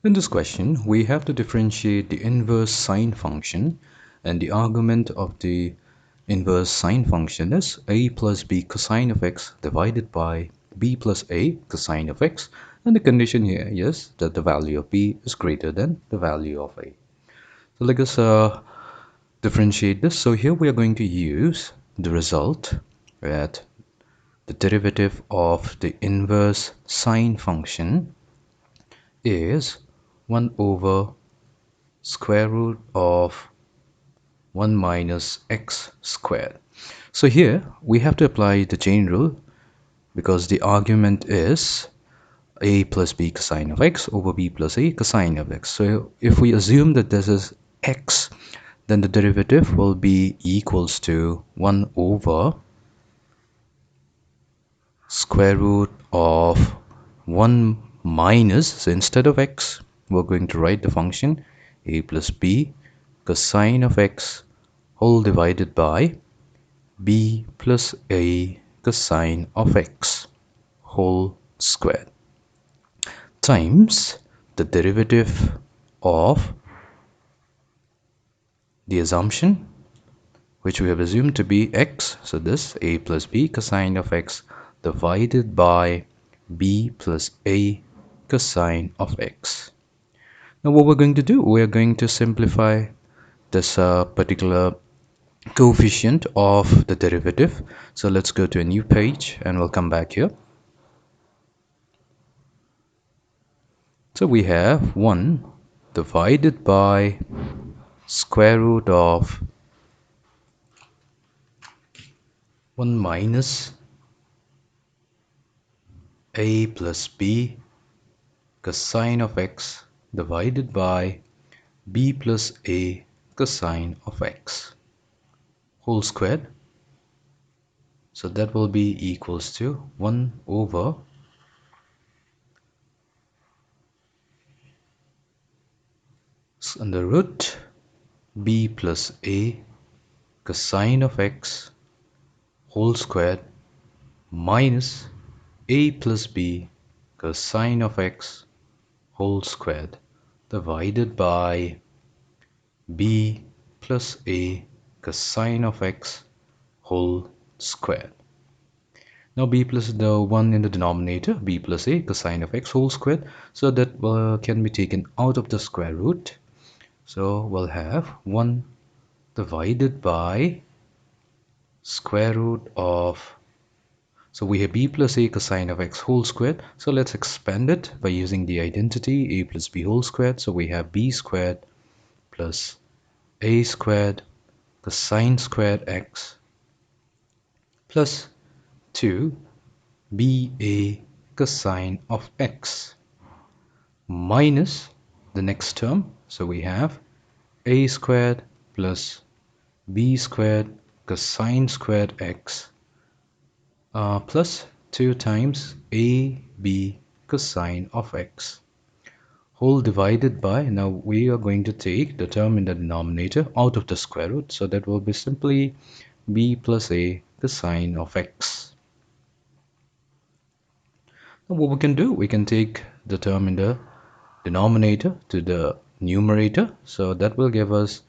In this question, we have to differentiate the inverse sine function, and the argument of the inverse sine function is a plus b cosine of x divided by b plus a cosine of x, and the condition here is that the value of b is greater than the value of a. So let us differentiate this. So here we are going to use the result that the derivative of the inverse sine function is 1 over square root of 1 minus x squared. So here we have to apply the chain rule because the argument is a plus b cosine of x over b plus a cosine of x. So if we assume that this is x, then the derivative will be equals to 1 over square root of 1 minus, so instead of x, we're going to write the function a plus b cosine of x whole divided by b plus a cosine of x whole squared times the derivative of the assumption which we have assumed to be x, so this a plus b cosine of x divided by b plus a cosine of x. Now what we're going to do, we're going to simplify this particular coefficient of the derivative. So let's go to a new page and we'll come back here. So we have 1 divided by square root of 1 minus a plus b cosine of x divided by b plus a cosine of x whole squared. So that will be equals to 1 over under root b plus a cosine of x whole squared minus a plus b cosine of x whole squared divided by b plus a cosine of x whole squared. Now b plus the 1 in the denominator, b plus a cosine of x whole squared, so that can be taken out of the square root. So we'll have 1 divided by square root of, so we have b plus a cosine of x whole squared. So let's expand it by using the identity a plus b whole squared. So we have b squared plus a squared cosine squared x plus 2 ba cosine of x minus the next term. So we have a squared plus b squared cosine squared x plus 2 times ab cosine of x whole divided by, now we are going to take the term in the denominator out of the square root, so that will be simply b plus a cosine of x. Now what we can do, we can take the term in the denominator to the numerator, so that will give us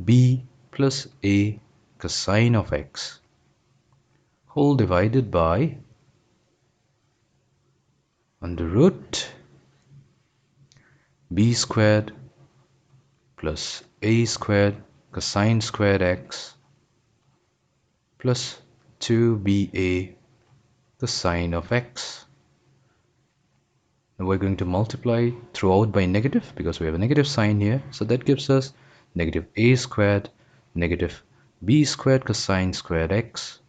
b plus a cosine of x whole divided by under root b squared plus a squared cosine squared x plus 2ba cosine of x. Now we're going to multiply throughout by negative because we have a negative sign here, so that gives us negative a squared negative b squared cosine squared x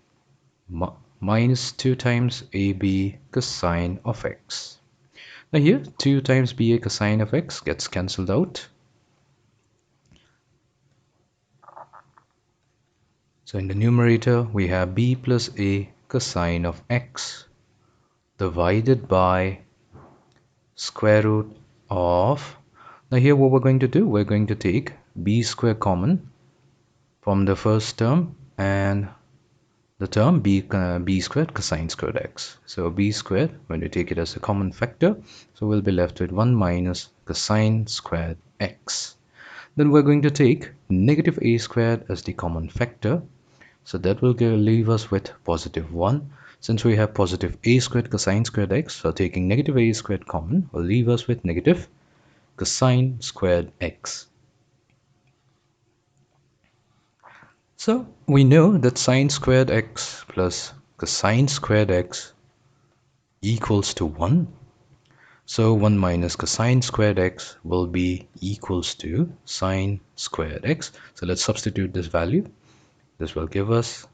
minus 2 times ab cosine of x. Now here 2 times ba cosine of x gets cancelled out. So in the numerator we have b plus a cosine of x divided by square root of, now here what we're going to do, we're going to take b square common from the first term and the term b squared cosine squared x. So b squared, when we take it as a common factor, so we'll be left with 1 minus cosine squared x. Then we're going to take negative a squared as the common factor. So that will leave us with positive 1. Since we have positive a squared cosine squared x, so taking negative a squared common will leave us with negative cosine squared x. So we know that sine squared x plus cosine squared x equals to 1. So 1 minus cosine squared x will be equals to sine squared x. So let's substitute this value. This will give us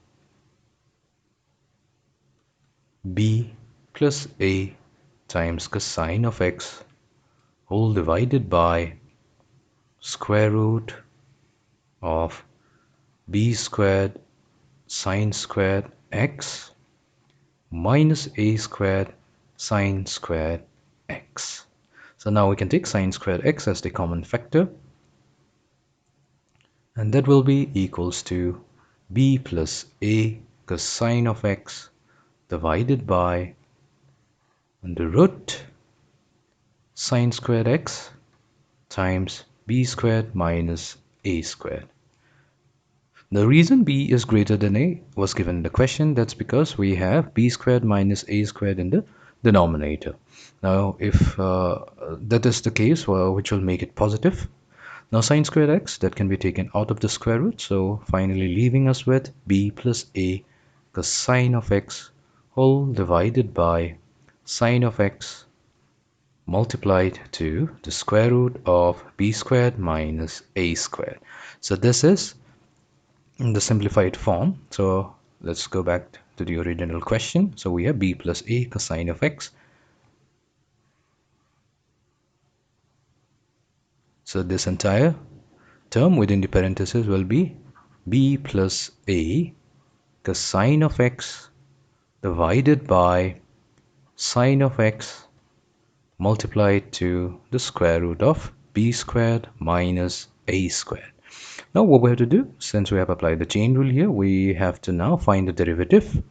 b plus a times cosine of x whole divided by square root of b squared sine squared x minus a squared sine squared x. So now we can take sine squared x as the common factor, and that will be equals to b plus a cosine of x divided by under root sine squared x times b squared minus a squared. The reason b is greater than a was given in the question. That's because we have b squared minus a squared in the denominator. Now if that is the case, which will make it positive. Now sine squared x, that can be taken out of the square root, so finally leaving us with b plus a cosine of x whole divided by sine of x multiplied to the square root of b squared minus a squared. So this is in the simplified form. So let's go back to the original question. So we have b plus a cosine of x. So this entire term within the parentheses will be b plus a cosine of x divided by sine of x multiplied to the square root of b squared minus a squared. Now what we have to do, since we have applied the chain rule here, we have to now find the derivative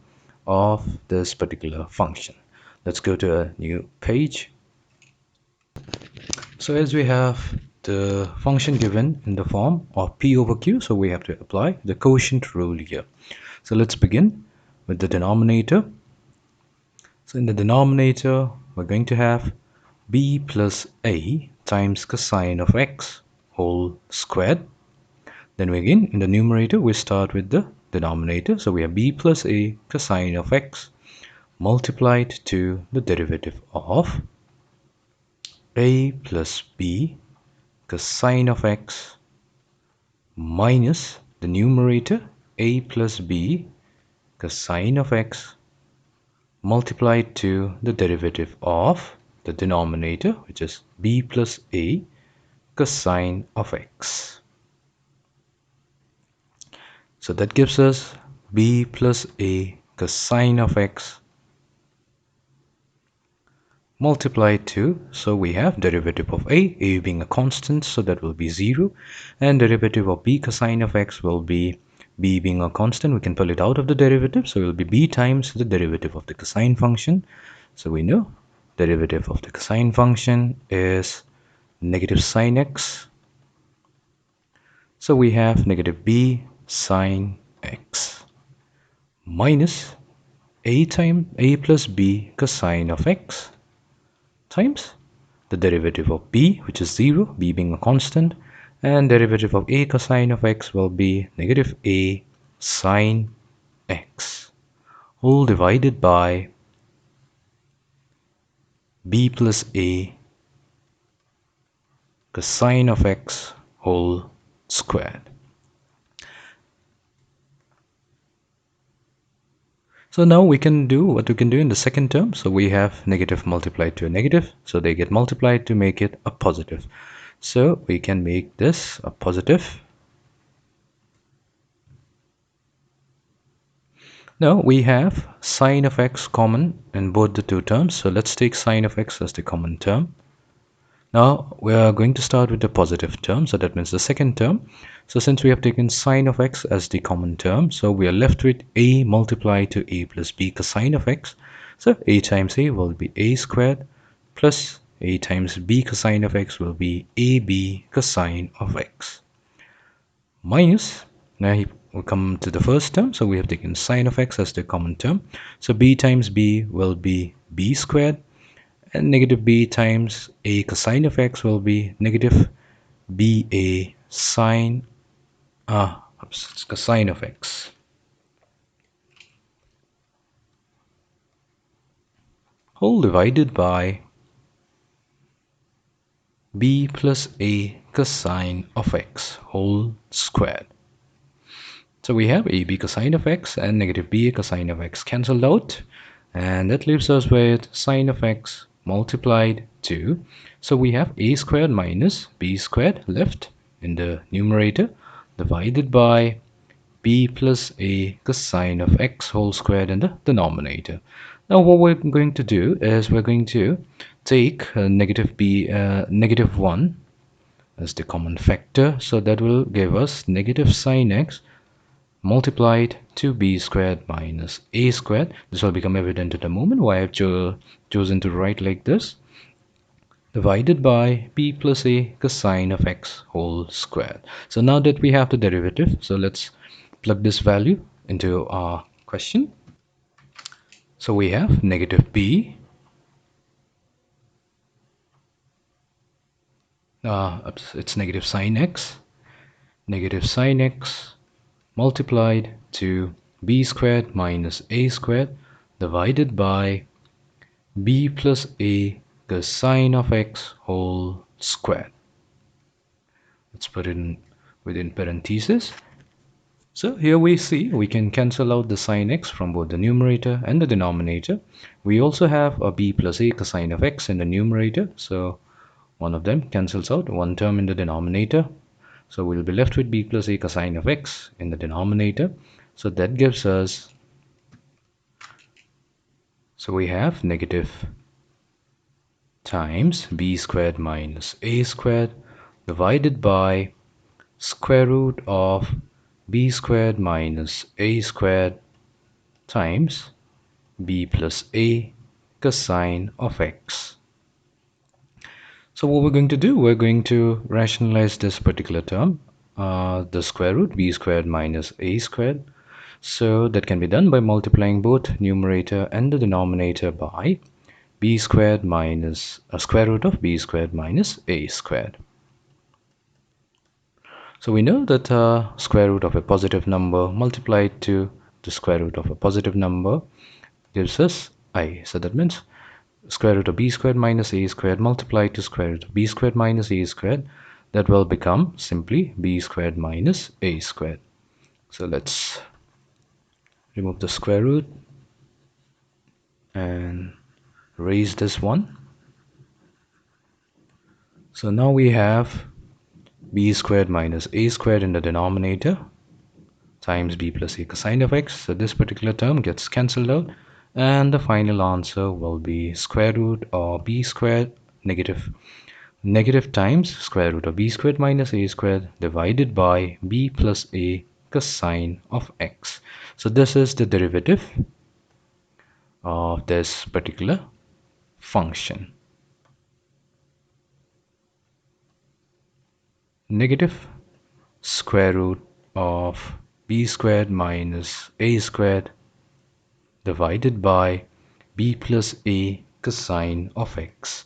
of this particular function. Let's go to a new page. So as we have the function given in the form of p over q, so we have to apply the quotient rule here. So let's begin with the denominator. So in the denominator, we're going to have b plus a times cosine of x whole squared. Then again, in the numerator, we start with the denominator. So we have b plus a cosine of x multiplied to the derivative of a plus b cosine of x minus the numerator a plus b cosine of x multiplied to the derivative of the denominator, which is b plus a cosine of x. So that gives us b plus a cosine of x multiplied to, so we have derivative of a being a constant, so that will be 0, and derivative of b cosine of x will be b being a constant. We can pull it out of the derivative, so it will be b times the derivative of the cosine function. So we know derivative of the cosine function is negative sine x. So we have negative b sine x minus a plus b cosine of x times the derivative of b, which is 0, b being a constant, and derivative of a cosine of x will be negative a sine x whole divided by b plus a cosine of x whole squared. So now we can do what we can do in the second term. So we have negative multiplied to a negative, so they get multiplied to make it a positive. So we can make this a positive. Now we have sine of x common in both the two terms, so let's take sine of x as the common term. Now we are going to start with the positive term, so that means the second term. So since we have taken sine of x as the common term, so we are left with a multiplied to a plus b cosine of x. So a times a will be a squared plus a times b cosine of x will be ab cosine of x minus, now we come to the first term, so we have taken sine of x as the common term, so b times b will be b squared, and negative b times a cosine of x will be negative ba sine cosine of x, whole divided by b plus a cosine of x whole squared. So we have ab cosine of x and negative ba cosine of x cancelled out, and that leaves us with sine of x multiplied to, so we have a squared minus b squared left in the numerator divided by b plus a cosine of x whole squared in the denominator. Now what we're going to do is we're going to take negative 1 as the common factor, so that will give us negative sine x multiplied to b squared minus a squared. This will become evident in a moment why I've chosen to write like this, divided by b plus a cosine of x whole squared. So now that we have the derivative, so let's plug this value into our question. So we have negative b it's negative sine x multiplied to b squared minus a squared divided by b plus a cosine of x whole squared. Let's put it in within parentheses. So here we see we can cancel out the sine x from both the numerator and the denominator. We also have a b plus a cosine of x in the numerator, so one of them cancels out, one term in the denominator. So we'll be left with b plus a cosine of x in the denominator. So that gives us, so we have negative times b squared minus a squared divided by square root of b squared minus a squared times b plus a cosine of x. So what we're going to do, we're going to rationalize this particular term, the square root b squared minus a squared. So that can be done by multiplying both numerator and the denominator by b squared minus a square root of b squared minus a squared. So we know that square root of a positive number multiplied to the square root of a positive number gives us I. So that means square root of b squared minus a squared multiplied to square root of b squared minus a squared, that will become simply b squared minus a squared. So let's remove the square root and raise this one. So now we have b squared minus a squared in the denominator times b plus a cosine of x. So this particular term gets cancelled out, and the final answer will be square root of b squared negative times square root of b squared minus a squared divided by b plus a cosine of x. So this is the derivative of this particular function. Negative square root of b squared minus a squared divided by b plus a cosine of x.